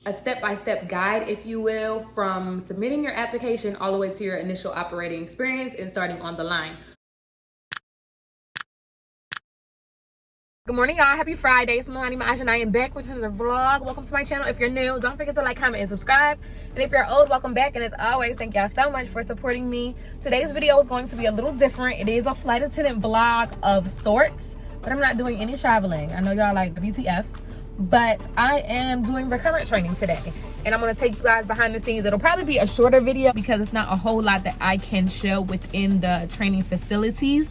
a step-by-step guide, if you will, from submitting your application all the way to your initial operating experience and starting on the line. Good morning, y'all. Happy Friday. It's Milan, Emaj, and I am back with another vlog. Welcome to my channel. If you're new, don't forget to like, comment, and subscribe. And if you're old, welcome back. And as always, thank y'all so much for supporting me. Today's video is going to be a little different. It is a flight attendant vlog of sorts, but I'm not doing any traveling. I know y'all like WTF, but I am doing recurrent training today. And I'm going to take you guys behind the scenes. It'll probably be a shorter video because it's not a whole lot that I can show within the training facilities.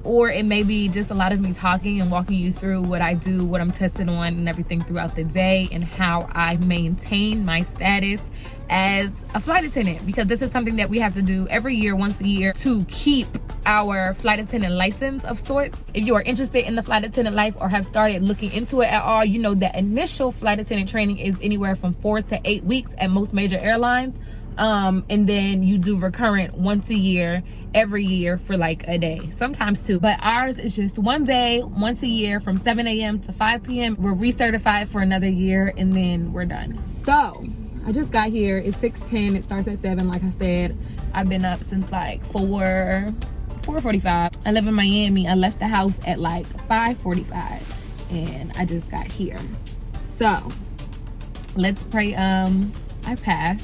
Or it may be just a lot of me talking and walking you through what I do, what I'm testing on, and everything throughout the day, and how I maintain my status as a flight attendant, because this is something that we have to do every year, once a year, to keep our flight attendant license of sorts. If you are interested in the flight attendant life or have started looking into it at all, you know that initial flight attendant training is anywhere from 4 to 8 weeks at most major airlines. And then you do recurrent once a year, every year for like a day, sometimes two. But ours is just one day, once a year from 7 a.m. to 5 p.m. We're recertified for another year and then we're done. So I just got here. It's 6:10. It starts at 7. Like I said, I've been up since like 4:45. I live in Miami. I left the house at like 5:45 and I just got here. So let's pray I pass.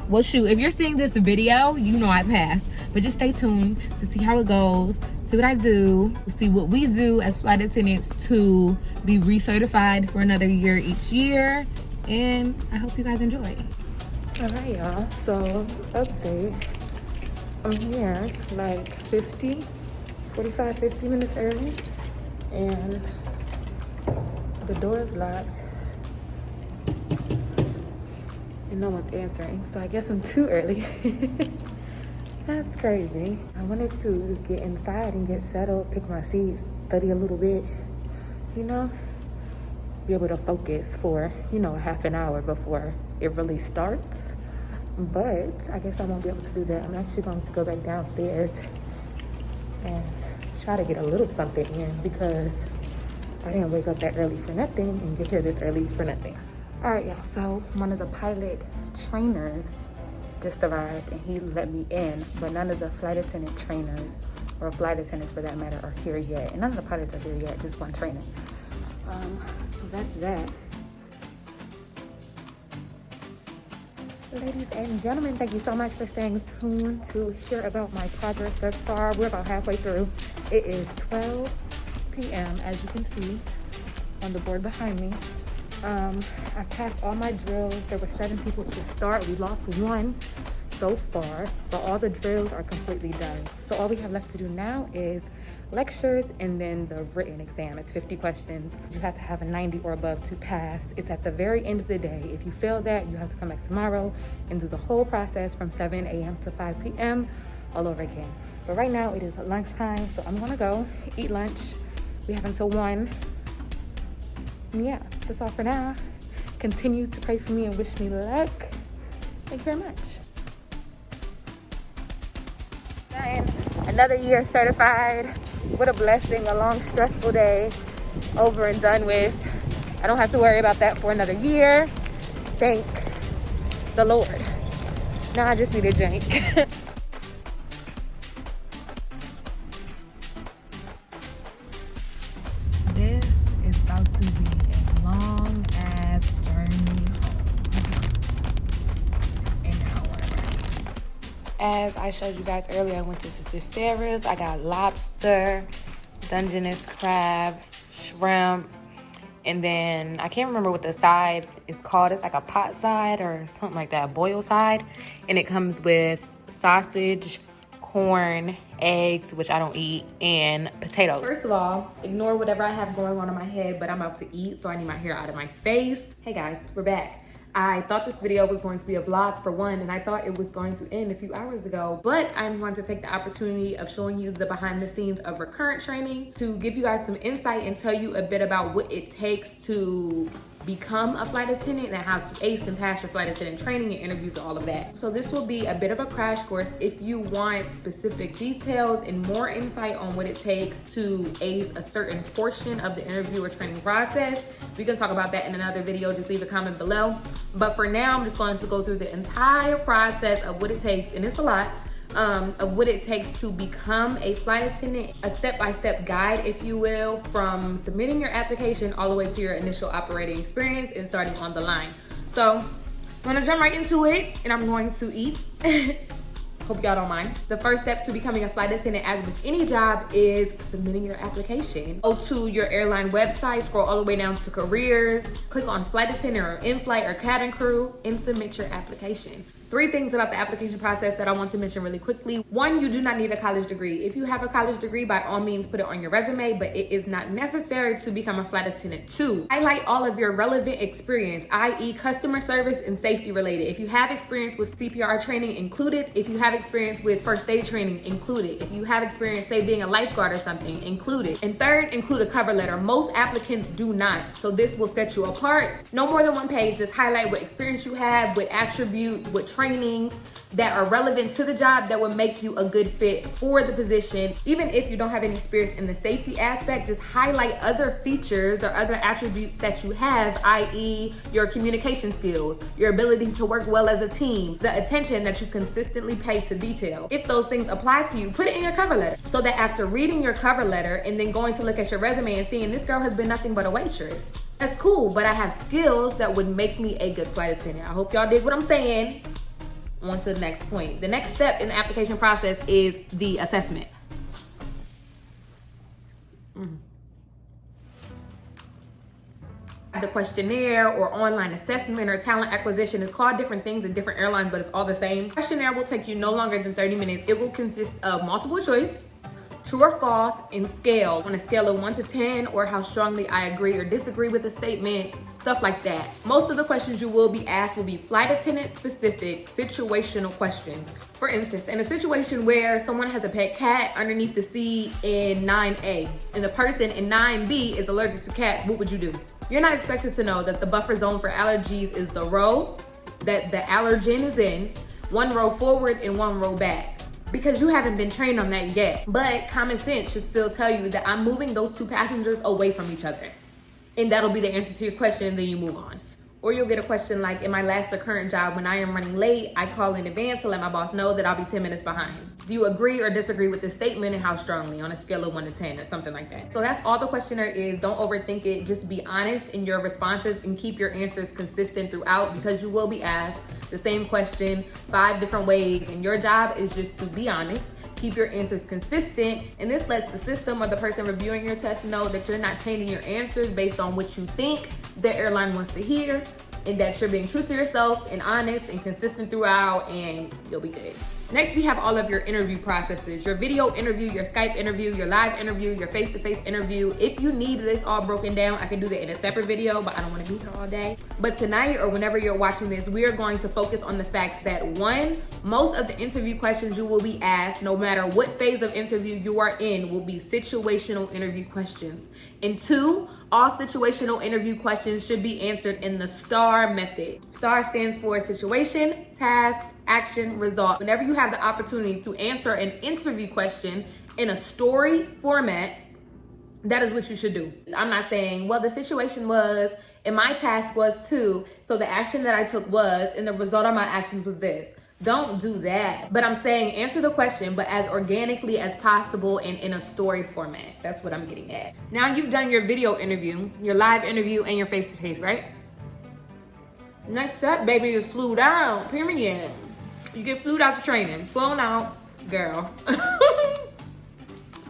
Well, shoot, if you're seeing this video, you know I passed. But just stay tuned to see how it goes, see what I do, see what we do as flight attendants to be recertified for another year each year. And I hope you guys enjoy. All right, y'all. So, update. I'm here like 45, 50 minutes early. And the door is locked. And no one's answering, so I guess I'm too early. That's crazy. I wanted to get inside and get settled, pick my seats, study a little bit, you know, be able to focus for, you know, half an hour before it really starts. But I guess I won't be able to do that. I'm actually going to go back downstairs and try to get a little something in, because I didn't wake up that early for nothing and get here this early for nothing. All right, y'all, so one of the pilot trainers just arrived and he let me in, but none of the flight attendant trainers, or flight attendants for that matter, are here yet. And none of the pilots are here yet, just one trainer. So that's that. Ladies and gentlemen, thank you so much for staying tuned to hear about my progress thus far. We're about halfway through. It is 12 p.m. as you can see on the board behind me. I passed all my drills. There were 7 people to start. We lost 1 so far, but all the drills are completely done. So all we have left to do now is lectures and then the written exam. It's 50 questions. You have to have a 90 or above to pass. It's at the very end of the day. If you fail that, you have to come back tomorrow and do the whole process from 7 a.m. to 5 p.m. all over again. But right now it is lunchtime, so I'm gonna go eat lunch. We have until 1. Yeah, that's all for now. Continue to pray for me and wish me luck. Thank you very much. And another year certified. What a blessing. A long, stressful day over and done with. I don't have to worry about that for another year. Thank the Lord. Now I just need a drink. This is about to be a long ass journey home. An hour. As I showed you guys earlier, I went to Sister Sarah's. I got lobster, Dungeness crab, shrimp, and then I can't remember what the side is called. It's like a pot side or something like that, boil side. And it comes with sausage, corn, eggs, which I don't eat, and potatoes. First of all, ignore whatever I have going on in my head, but I'm about to eat, so I need my hair out of my face. Hey guys, we're back. I thought this video was going to be a vlog for one, and I thought it was going to end a few hours ago, but I'm going to take the opportunity of showing you the behind the scenes of recurrent training to give you guys some insight and tell you a bit about what it takes to become a flight attendant and how to ace and pass your flight attendant training and interviews and all of that. So this will be a bit of a crash course if you want specific details and more insight on what it takes to ace a certain portion of the interview or training process. We can talk about that in another video. Just leave a comment below. But for now, I'm just going to go through the entire process of what it takes, and it's a lot, of what it takes to become a flight attendant, a step-by-step guide, if you will, from submitting your application all the way to your initial operating experience and starting on the line. So I'm gonna jump right into it, and I'm going to eat. Hope y'all don't mind. The first step to becoming a flight attendant, as with any job, is submitting your application. Go to your airline website, scroll all the way down to careers, click on flight attendant or in-flight or cabin crew, and submit your application. 3 things about the application process that I want to mention really quickly. 1, you do not need a college degree. If you have a college degree, by all means put it on your resume, but it is not necessary to become a flight attendant. 2, highlight all of your relevant experience, i.e. customer service and safety related. If you have experience with CPR training, included. If you have experience with first aid training, included. If you have experience, say, being a lifeguard or something, included. And 3rd, include a cover letter. Most applicants do not, so this will set you apart. No more than 1 page. Just highlight what experience you have, what attributes, what trainings that are relevant to the job that would make you a good fit for the position. Even if you don't have any experience in the safety aspect, just highlight other features or other attributes that you have, i.e. your communication skills, your ability to work well as a team, the attention that you consistently pay to detail. If those things apply to you, put it in your cover letter, so that after reading your cover letter and then going to look at your resume and seeing this girl has been nothing but a waitress, that's cool, but I have skills that would make me a good flight attendant. I hope y'all dig what I'm saying. On to the next point. The next step in the application process is the assessment. The questionnaire or online assessment or talent acquisition is called different things in different airlines, but it's all the same. The questionnaire will take you no longer than 30 minutes. It will consist of multiple choice, true or false, and scale on a scale of 1 to 10, or how strongly I agree or disagree with the statement, stuff like that. Most of the questions you will be asked will be flight attendant specific situational questions. For instance, in a situation where someone has a pet cat underneath the seat in 9A and the person in 9B is allergic to cats, what would you do? You're not expected to know that the buffer zone for allergies is the row that the allergen is in, 1 row forward and 1 row back, because you haven't been trained on that yet. But common sense should still tell you that I'm moving those 2 passengers away from each other. And that'll be the answer to your question, and then you move on. Or you'll get a question like, in my last or current job, when I am running late, I call in advance to let my boss know that I'll be 10 minutes behind. Do you agree or disagree with this statement, and how strongly, on a scale of 1 to 10 or something like that? So that's all the questionnaire is. Don't overthink it. Just be honest in your responses and keep your answers consistent throughout, because you will be asked the same question 5 different ways, and your job is just to be honest. Keep your answers consistent, and this lets the system or the person reviewing your test know that you're not changing your answers based on what you think the airline wants to hear, and that you're being true to yourself and honest and consistent throughout, and you'll be good. Next, we have all of your interview processes: your video interview, your Skype interview, your live interview, your face-to-face interview. If you need this all broken down, I can do that in a separate video, but I don't want to be here all day. But tonight, or whenever you're watching this, we are going to focus on the facts that 1, most of the interview questions you will be asked, no matter what phase of interview you are in, will be situational interview questions. And 2, all situational interview questions should be answered in the STAR method. STAR stands for situation, task, action, result. Whenever you have the opportunity to answer an interview question in a story format, that is what you should do. I'm not saying, well, the situation was, and my task was too, so the action that I took was, and the result of my actions was this. Don't do that. But I'm saying answer the question, but as organically as possible and in a story format. That's what I'm getting at. Now you've done your video interview, your live interview, and your face-to-face, right? Next up, baby, is flew out, period. You get flew out to training. Flown out, girl.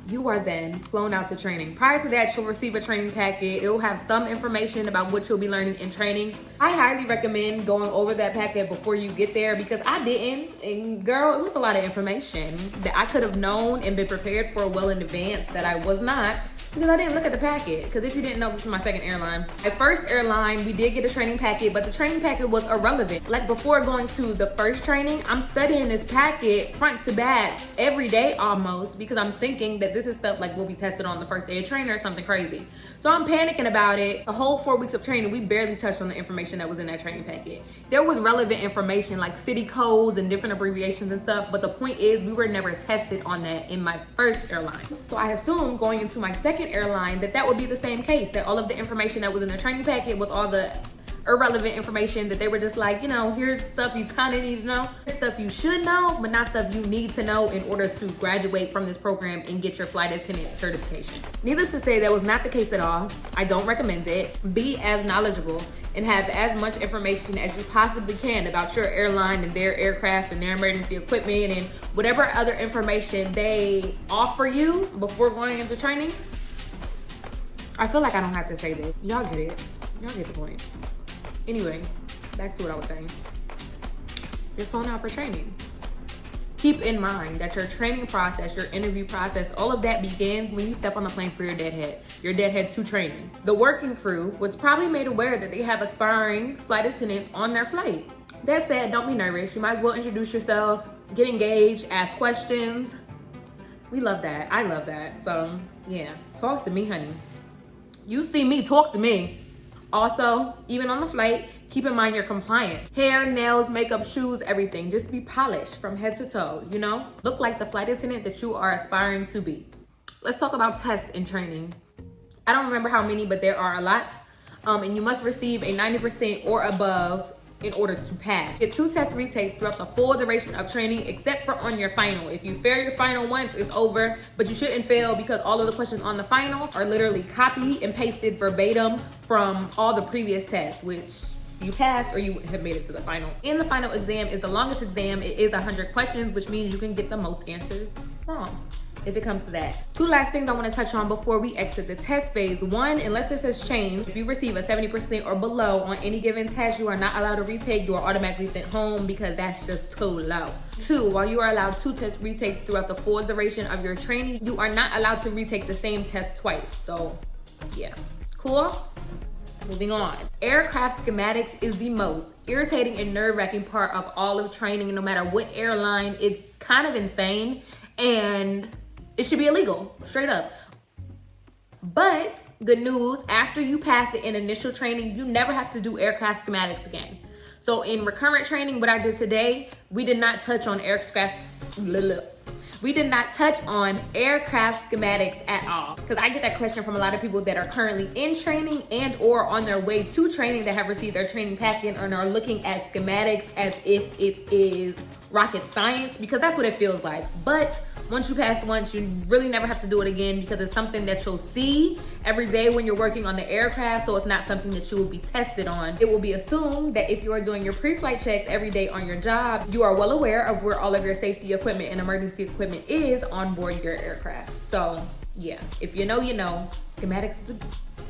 You are then flown out to training. Prior to that, you'll receive a training packet. It will have some information about what you'll be learning in training. I highly recommend going over that packet before you get there, because I didn't. And girl, it was a lot of information that I could have known and been prepared for well in advance that I was not, because I didn't look at the packet. Because if you didn't know, this is my second airline. My first airline, we did get a training packet, but the training packet was irrelevant. Like before going to the first training, I'm studying this packet front to back every day almost, because I'm thinking that this is stuff like we'll be tested on the first day of training or something crazy. So I'm panicking about it. The whole 4 weeks of training, we barely touched on the information that was in that training packet. There was relevant information like city codes and different abbreviations and stuff, but the point is we were never tested on that in my first airline. So I assumed going into my second airline that would be the same case, that all of the information that was in the training packet with all the irrelevant information, that they were just like, you know, here's stuff you kind of need to know, stuff you should know, but not stuff you need to know in order to graduate from this program and get your flight attendant certification. Needless to say, that was not the case at all. I don't recommend it. Be as knowledgeable and have as much information as you possibly can about your airline and their aircraft and their emergency equipment and whatever other information they offer you before going into training. I feel like I don't have to say this. Y'all get it. Y'all get the point. Anyway, back to what I was saying. You're flown out for training. Keep in mind that your training process, your interview process, all of that begins when you step on the plane for your deadhead to training. The working crew was probably made aware that they have aspiring flight attendants on their flight. That said, don't be nervous. You might as well introduce yourself, get engaged, ask questions. We love that. I love that. So yeah, talk to me, honey. You see me, talk to me. Also, even on the flight, keep in mind you're compliant. Hair, nails, makeup, shoes, everything. Just be polished from head to toe, you know? Look like the flight attendant that you are aspiring to be. Let's talk about tests and training. I don't remember how many, but there are a lot. And you must receive a 90% or above in order to pass. Get 2 test retakes throughout the full duration of training, except for on your final. If you fail your final once, it's over, but you shouldn't fail because all of the questions on the final are literally copied and pasted verbatim from all the previous tests, which you passed or you have made it to the final. And the final exam is the longest exam. It is 100 questions, which means you can get the most answers wrong if it comes to that. 2 last things I want to touch on before we exit the test phase. 1, unless this has changed, if you receive a 70% or below on any given test, you are not allowed to retake. You are automatically sent home because that's just too low. 2, while you are allowed 2 test retakes throughout the full duration of your training, you are not allowed to retake the same test twice. So yeah, cool? Moving on. Aircraft schematics is the most irritating and nerve-wracking part of all of training, no matter what airline. It's kind of insane and it should be illegal, straight up. But good news, after you pass it in initial training, you never have to do aircraft schematics again. So in recurrent training, what I did today, we did not touch on aircraft schematics at all. Because I get that question from a lot of people that are currently in training and or on their way to training that have received their training packet and are looking at schematics as if it is rocket science, because that's what it feels like. But once you pass once, you really never have to do it again because it's something that you'll see every day when you're working on the aircraft, so it's not something that you will be tested on. It will be assumed that if you are doing your pre-flight checks every day on your job, you are well aware of where all of your safety equipment and emergency equipment is on board your aircraft. So yeah, if you know, you know. Schematics.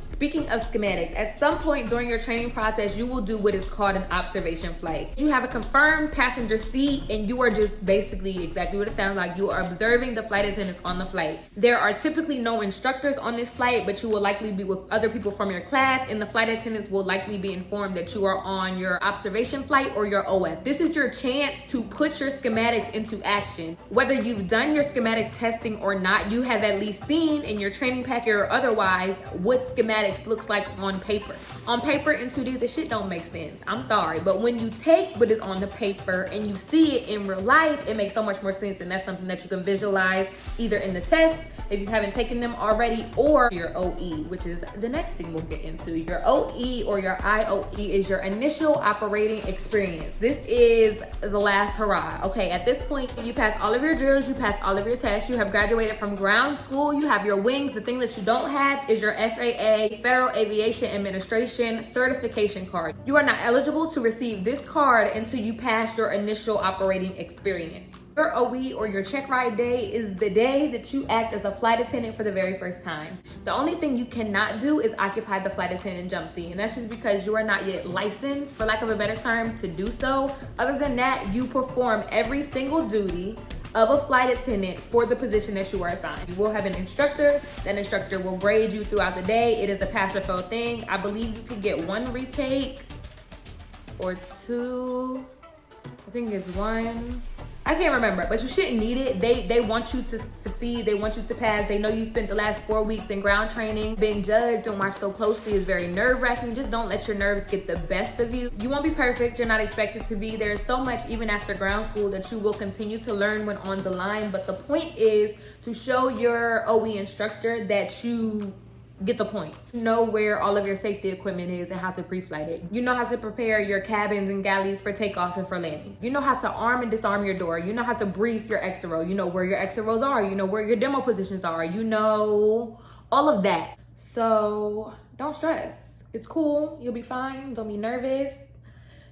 Speaking of schematics, at some point during your training process, you will do what is called an observation flight. You have a confirmed passenger seat and you are just basically exactly what it sounds like. You are observing the flight attendants on the flight. There are typically no instructors on this flight, but you will likely be with other people from your class, and the flight attendants will likely be informed that you are on your observation flight or your OF. This is your chance to put your schematics into action. Whether you've done your schematics testing or not, you have at least seen in your training packet or otherwise what schematics looks like on paper. On paper in 2D, the shit don't make sense. I'm sorry, but when you take what is on the paper and you see it in real life, it makes so much more sense, and that's something that you can visualize either in the test if you haven't taken them already, or your OE, which is the next thing we'll get into. Your OE or your IOE is your initial operating experience. This is the last hurrah. Okay, at this point, you pass all of your drills, you pass all of your tests, you have graduated from ground school, you have your wings. The thing that you don't have is your FAA, Federal Aviation Administration certification card. You are not eligible to receive this card until you pass your initial operating experience. Your OE or your check ride day is the day that you act as a flight attendant for the very first time. The only thing you cannot do is occupy the flight attendant jump seat, and that's just because you are not yet licensed, for lack of a better term, to do so. Other than that, you perform every single duty of a flight attendant for the position that you are assigned. You will have an instructor. That instructor will grade you throughout the day. It is a pass or fail thing. I believe you could get 1 retake or 2. I think it's 1. I can't remember, but you shouldn't need it. They want you to succeed. They want you to pass. They know you spent the last 4 weeks in ground training. Being judged and watched so closely is very nerve-wracking. Just don't let your nerves get the best of you. You won't be perfect. You're not expected to be. There's so much, even after ground school, that you will continue to learn when on the line. But the point is to show your OE instructor that you get the point. You know where all of your safety equipment is and how to pre-flight it. You know how to prepare your cabins and galleys for takeoff and for landing. You know how to arm and disarm your door. You know how to brief your exit row. You know where your exit rows are. You know where your demo positions are. You know all of that. So don't stress. It's cool. You'll be fine. Don't be nervous.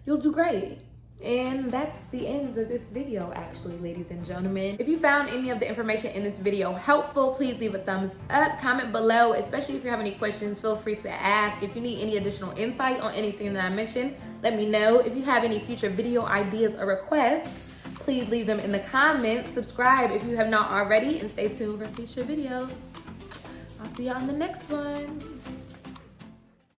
You'll do great. And that's the end of this video, actually, ladies and gentlemen. If you found any of the information in this video helpful, please leave a thumbs up, comment below, especially if you have any questions, feel free to ask. If you need any additional insight on anything that I mentioned, let me know. If you have any future video ideas or requests, please leave them in the comments. Subscribe if you have not already, and stay tuned for future videos. I'll see y'all in the next one.